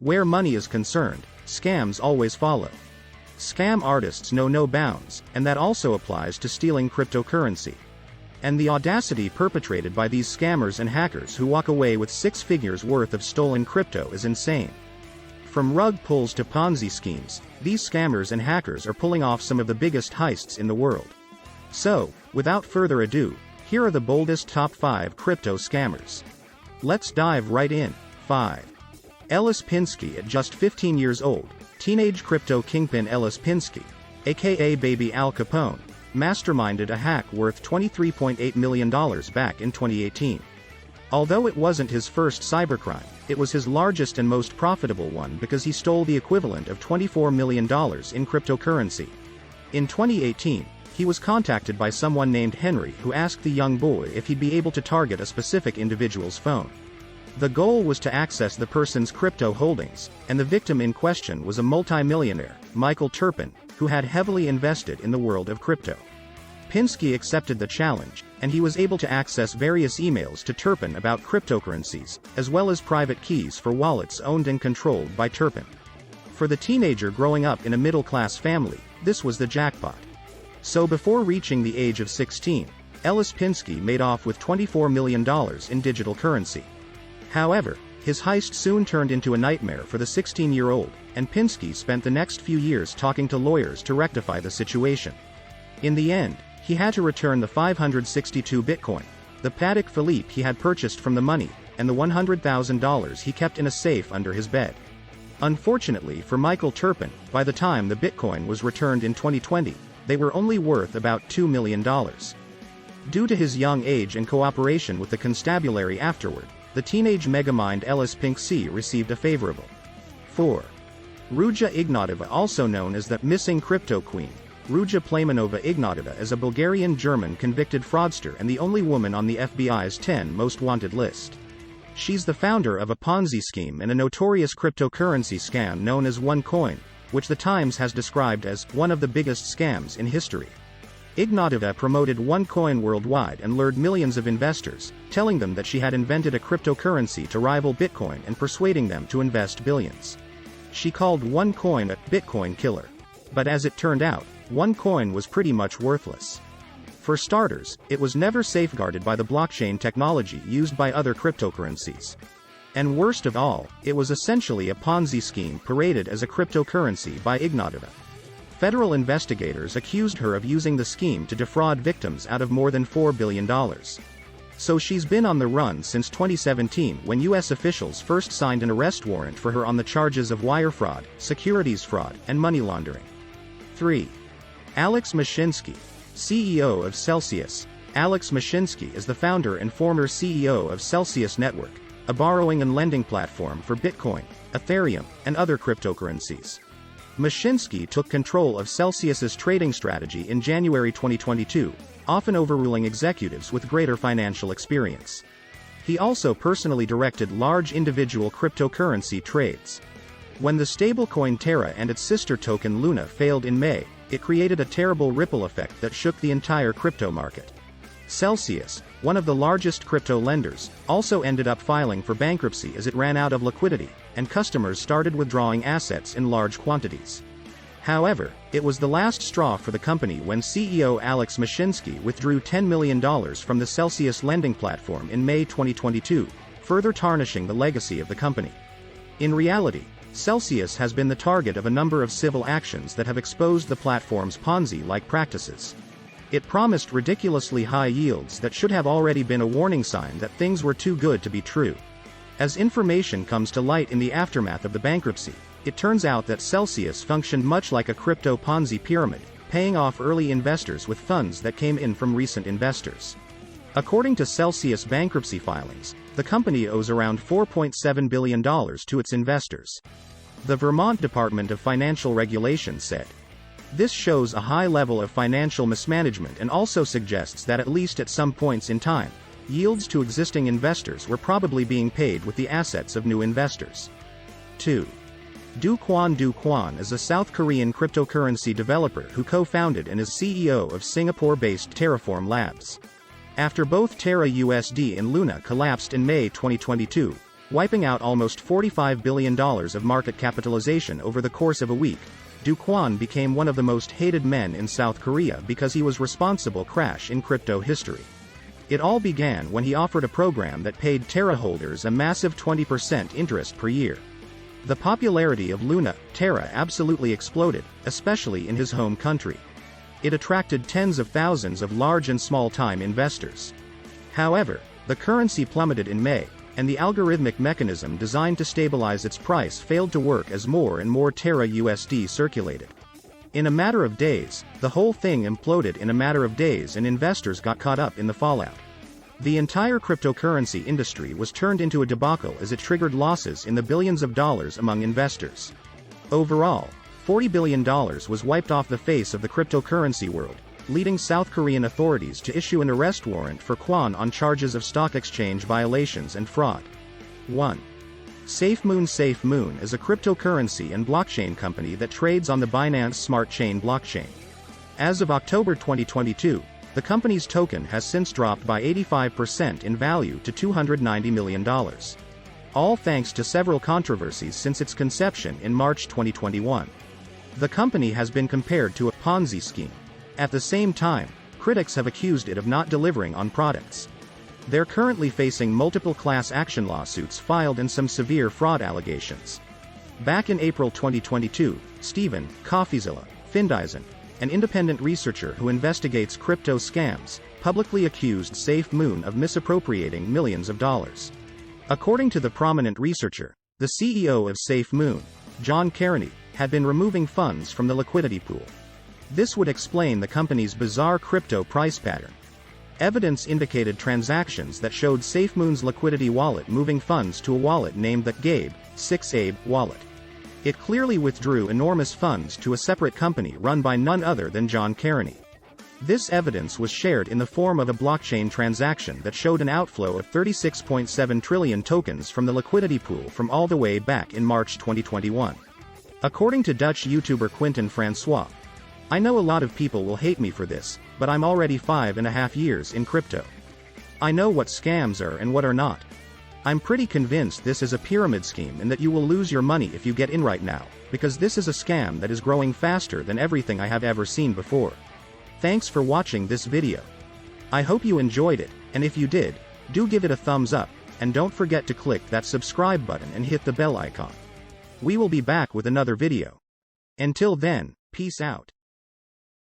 Where money is concerned, scams always follow. Scam artists know no bounds, and that also applies to stealing cryptocurrency. And the audacity perpetrated by these scammers and hackers who walk away with 6 figures worth of stolen crypto is insane. From rug pulls to Ponzi schemes, these scammers and hackers are pulling off some of the biggest heists in the world. So, without further ado, here are the boldest top 5 crypto scammers. Let's dive right in. 5. Ellis Pinsky. At just 15 years old, teenage crypto kingpin Ellis Pinsky, aka Baby Al Capone, masterminded a hack worth $23.8 million back in 2018. Although it wasn't his first cybercrime, it was his largest and most profitable one because he stole the equivalent of $24 million in cryptocurrency. In 2018, he was contacted by someone named Henry who asked the young boy if he'd be able to target a specific individual's phone. The goal was to access the person's crypto holdings, and the victim in question was a multi-millionaire, Michael Turpin, who had heavily invested in the world of crypto. Pinsky accepted the challenge, and he was able to access various emails to Turpin about cryptocurrencies, as well as private keys for wallets owned and controlled by Turpin. For the teenager growing up in a middle-class family, this was the jackpot. So before reaching the age of 16, Ellis Pinsky made off with $24 million in digital currency. However, his heist soon turned into a nightmare for the 16-year-old, and Pinsky spent the next few years talking to lawyers to rectify the situation. In the end, he had to return the 562 Bitcoin, the Patek Philippe he had purchased from the money, and the $100,000 he kept in a safe under his bed. Unfortunately for Michael Turpin, by the time the Bitcoin was returned in 2020, they were only worth about $2 million. Due to his young age and cooperation with the constabulary afterward, the teenage megamind Ellis Pinsky received a favorable. 4. Ruja Ignatova. Also known as the missing crypto queen, Ruja Ignatova is a Bulgarian-German convicted fraudster and the only woman on the FBI's 10 most wanted list. She's the founder of a Ponzi scheme and a notorious cryptocurrency scam known as OneCoin, which the Times has described as one of the biggest scams in history. Ignatova promoted OneCoin worldwide and lured millions of investors, telling them that she had invented a cryptocurrency to rival Bitcoin and persuading them to invest billions. She called OneCoin a Bitcoin killer. But as it turned out, OneCoin was pretty much worthless. For starters, it was never safeguarded by the blockchain technology used by other cryptocurrencies. And worst of all, it was essentially a Ponzi scheme paraded as a cryptocurrency by Ignatova. Federal investigators accused her of using the scheme to defraud victims out of more than $4 billion. So she's been on the run since 2017 when U.S. officials first signed an arrest warrant for her on the charges of wire fraud, securities fraud, and money laundering. 3. Alex Mashinsky, CEO of Celsius. Alex Mashinsky is the founder and former CEO of Celsius Network, a borrowing and lending platform for Bitcoin, Ethereum, and other cryptocurrencies. Mashinsky took control of Celsius's trading strategy in January 2022, often overruling executives with greater financial experience. He also personally directed large individual cryptocurrency trades. When the stablecoin Terra and its sister token Luna failed in May, it created a terrible ripple effect that shook the entire crypto market. Celsius, one of the largest crypto lenders, also ended up filing for bankruptcy as it ran out of liquidity, and customers started withdrawing assets in large quantities. However, it was the last straw for the company when CEO Alex Mashinsky withdrew $10 million from the Celsius lending platform in May 2022, further tarnishing the legacy of the company. In reality, Celsius has been the target of a number of civil actions that have exposed the platform's Ponzi-like practices. It promised ridiculously high yields that should have already been a warning sign that things were too good to be true. As information comes to light in the aftermath of the bankruptcy, it turns out that Celsius functioned much like a crypto Ponzi pyramid, paying off early investors with funds that came in from recent investors. According to Celsius bankruptcy filings, the company owes around $4.7 billion to its investors. The Vermont Department of Financial Regulation said, "This shows a high level of financial mismanagement and also suggests that at least at some points in time, yields to existing investors were probably being paid with the assets of new investors." 2. Kwon is a South Korean cryptocurrency developer who co-founded and is CEO of Singapore-based Terraform Labs. After both Terra USD and Luna collapsed in May 2022, Wiping out almost $45 billion of market capitalization over the course of a week, Kwon became one of the most hated men in South Korea because he was responsible crash in crypto history. It all began when he offered a program that paid Terra holders a massive 20% interest per year. The popularity of Luna, Terra absolutely exploded, especially in his home country. It attracted tens of thousands of large and small-time investors. However, the currency plummeted in May, and the algorithmic mechanism designed to stabilize its price failed to work as more and more Terra USD circulated. In a matter of days, the whole thing imploded in a matter of days and investors got caught up in the fallout. The entire cryptocurrency industry was turned into a debacle as it triggered losses in the billions of dollars among investors. Overall, $40 billion was wiped off the face of the cryptocurrency world, leading South Korean authorities to issue an arrest warrant for Kwon on charges of stock exchange violations and fraud. 1. Safemoon is a cryptocurrency and blockchain company that trades on the Binance Smart Chain blockchain. As of October 2022, the company's token has since dropped by 85% in value to $290 million. All thanks to several controversies since its conception in March 2021. The company has been compared to a Ponzi scheme. At the same time, critics have accused it of not delivering on products. They're currently facing multiple class action lawsuits filed and some severe fraud allegations. Back in April 2022, Stephen Coffeezilla Findeisen, an independent researcher who investigates crypto scams, publicly accused Safemoon of misappropriating millions of dollars. According to the prominent researcher, the CEO of Safemoon, John Carney, had been removing funds from the liquidity pool. This would explain the company's bizarre crypto price pattern. Evidence indicated transactions that showed Safemoon's liquidity wallet moving funds to a wallet named the Gabe wallet. It clearly withdrew enormous funds to a separate company run by none other than John Carney. This evidence was shared in the form of a blockchain transaction that showed an outflow of 36.7 trillion tokens from the liquidity pool from all the way back in March 2021. According to Dutch YouTuber Quentin Francois, I know a lot of people will hate me for this, but I'm already 5.5 years in crypto. I know what scams are and what are not. I'm pretty convinced this is a pyramid scheme and that you will lose your money if you get in right now, because this is a scam that is growing faster than everything I have ever seen before. Thanks for watching this video. I hope you enjoyed it, and if you did, do give it a thumbs up, and don't forget to click that subscribe button and hit the bell icon. We will be back with another video. Until then, peace out.